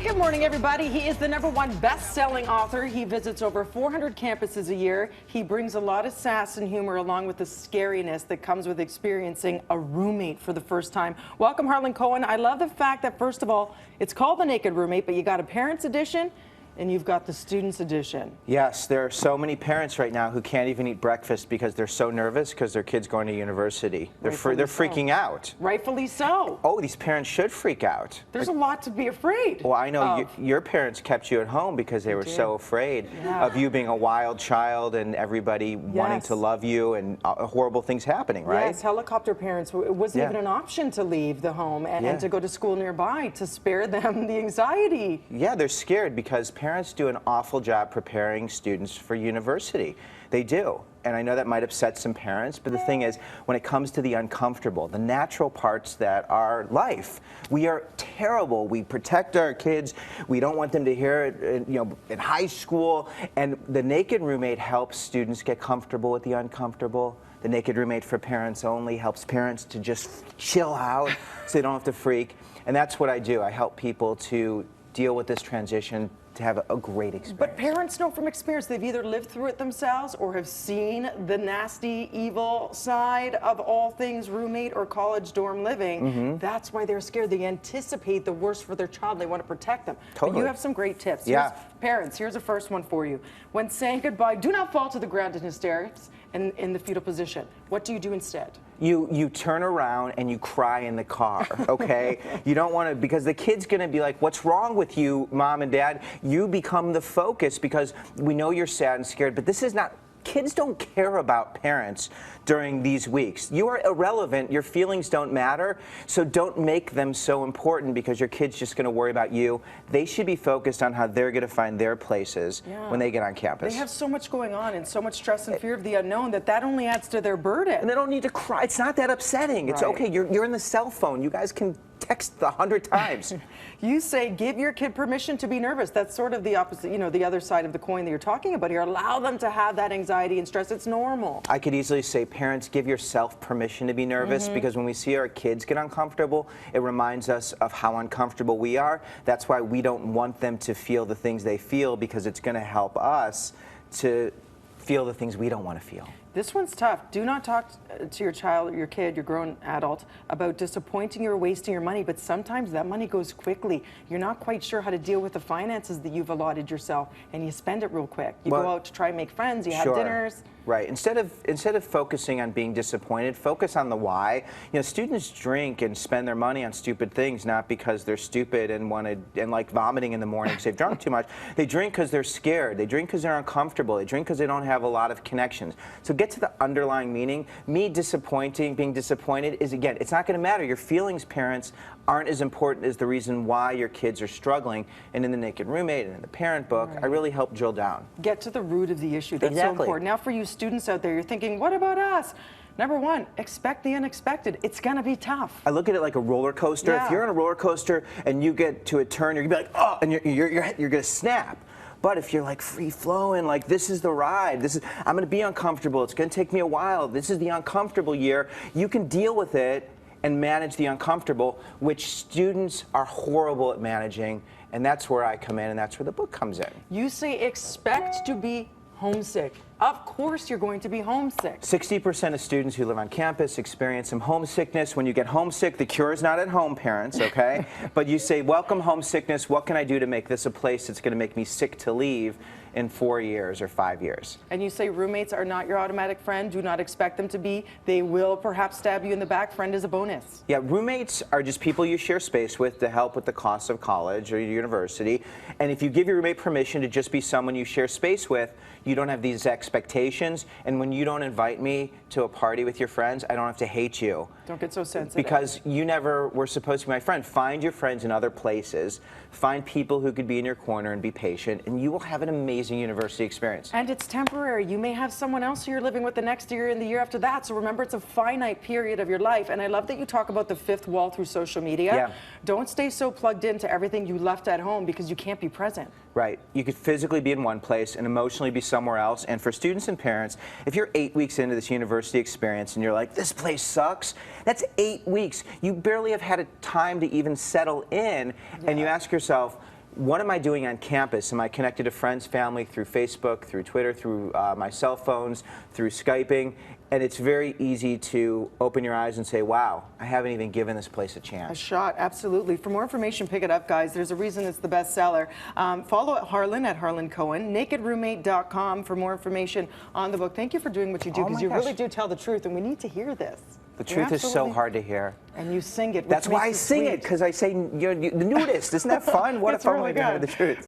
Good morning, everybody. He is the #1 best-selling author. He visits over 400 campuses a year. He brings a lot of sass and humor along with the scariness that comes with experiencing a roommate for the first time. Welcome, Harlan Cohen. I love the fact that, first of all, it's called The Naked Roommate, but you got a parents edition and you've got the students edition. Yes, there are so many parents right now who can't even eat breakfast because they're so nervous because their kid's going to university. They're freaking out. Rightfully so. Oh, these parents should freak out. There's a lot to be afraid. Well, I know your parents kept you at home because they were so afraid of you being a wild child and everybody wanting to love you and horrible things happening, right? Yes, helicopter parents. It wasn't even an option to leave the home and to go to school nearby to spare them the anxiety. Yeah, they're scared because parents do an awful job preparing students for university. They do. And I know that might upset some parents, but the thing is, when it comes to the uncomfortable, the natural parts that are life, we are terrible. We protect our kids. We don't want them to hear it, in high school. And the Naked Roommate helps students get comfortable with the uncomfortable. The Naked Roommate for Parents Only helps parents to just chill out so they don't have to freak. And that's what I do. I help people to deal with this transition, to have a great experience. But parents know from experience, they've either lived through it themselves or have seen the nasty, evil side of all things roommate or college dorm living. That's why they're scared. They anticipate the worst for their child. They want to protect them. Totally. But you have some great tips. Parents, here's the first one for you. When saying goodbye, do not fall to the ground in hysterics and in the fetal position. What do you do instead? You turn around and you cry in the car, okay? You don't want to, because the kid's going to be like, what's wrong with you, mom and dad? You become the focus because we know you're sad and scared, but this is not, kids don't care about parents during these weeks. You are irrelevant, your feelings don't matter, so don't make them so important because your kid's just going to worry about you. They should be focused on how they're going to find their places when they get on campus. They have so much going on and so much stress and fear of the unknown that only adds to their burden. And they don't need to cry. It's not that upsetting. It's okay. You're in the cell phone. You guys can text 100 times. You say give your kid permission to be nervous. That's sort of the opposite, the other side of the coin that you're talking about here. Allow them to have that anxiety and stress. It's normal. I could easily say, parents, give yourself permission to be nervous because when we see our kids get uncomfortable, it reminds us of how uncomfortable we are. That's why we don't want them to feel the things they feel because it's going to help us to feel the things we don't want to feel. This one's tough. Do not talk to your child, your kid, your grown adult about disappointing you or wasting your money, but sometimes that money goes quickly. You're not quite sure how to deal with the finances that you've allotted yourself, and you spend it real quick. You go out to try and make friends, you have dinners. Right. Instead of focusing on being disappointed, focus on the why. Students drink and spend their money on stupid things, not because they're stupid and like vomiting in the morning because they've drunk too much. They drink because they're scared. They drink because they're uncomfortable. They drink because they don't have a lot of connections. So get to the underlying meaning. Being disappointed is, again, it's not going to matter. Your feelings, parents, aren't as important as the reason why your kids are struggling. And in the Naked Roommate and in the parent book, I really help drill down. Get to the root of the issue. That's so important. Now for you students out there, you're thinking, what about us? #1, expect the unexpected. It's going to be tough. I look at it like a roller coaster. If you're on a roller coaster and you get to a turn, you're going to be like, oh, and you're going to snap. But if you're like free flowing, like this is the ride, I'm going to be uncomfortable, it's going to take me a while, this is the uncomfortable year, you can deal with it and manage the uncomfortable, which students are horrible at managing, and that's where I come in, and that's where the book comes in. You say expect to be homesick. Of course you're going to be homesick. 60% of students who live on campus experience some homesickness. When you get homesick, the cure is not at home, parents, okay? But you say, welcome homesickness. What can I do to make this a place that's going to make me sick to leave in 4 years or 5 years? And you say roommates are not your automatic friend. Do not expect them to be. They will perhaps stab you in the back. Friend is a bonus. Yeah, roommates are just people you share space with to help with the cost of college or university. And if you give your roommate permission to just be someone you share space with, you don't have these expectations. And when you don't invite me to a party with your friends, I don't have to hate you. Don't get so sensitive. Because you never were supposed to be my friend. Find your friends in other places. Find people who could be in your corner and be patient, and you will have an amazing university experience. And it's temporary. You may have someone else who you're living with the next year and the year after that. So remember, it's a finite period of your life. And I love that you talk about the fifth wall through social media. Don't stay so plugged into everything you left at home because you can't be present. Right. You could physically be in one place and emotionally be somewhere else. And for students and parents, if you're 8 weeks into this university experience and you're like, this place sucks, that's 8 weeks. You barely have had a time to even settle in. And you ask yourself, what am I doing on campus? Am I connected to friends, family through Facebook, through Twitter, through my cell phones, through Skyping? And it's very easy to open your eyes and say, wow, I haven't even given this place a chance. A shot, absolutely. For more information, pick it up, guys. There's a reason it's the bestseller. Follow Harlan at Harlan Cohen, nakedroommate.com for more information on the book. Thank you for doing what you do, because you really do tell the truth, and we need to hear this. The truth is so hard to hear. And you sing it. That's why I sing it, because I say, you're the nudist. Isn't that fun? What if I'm going to the truth?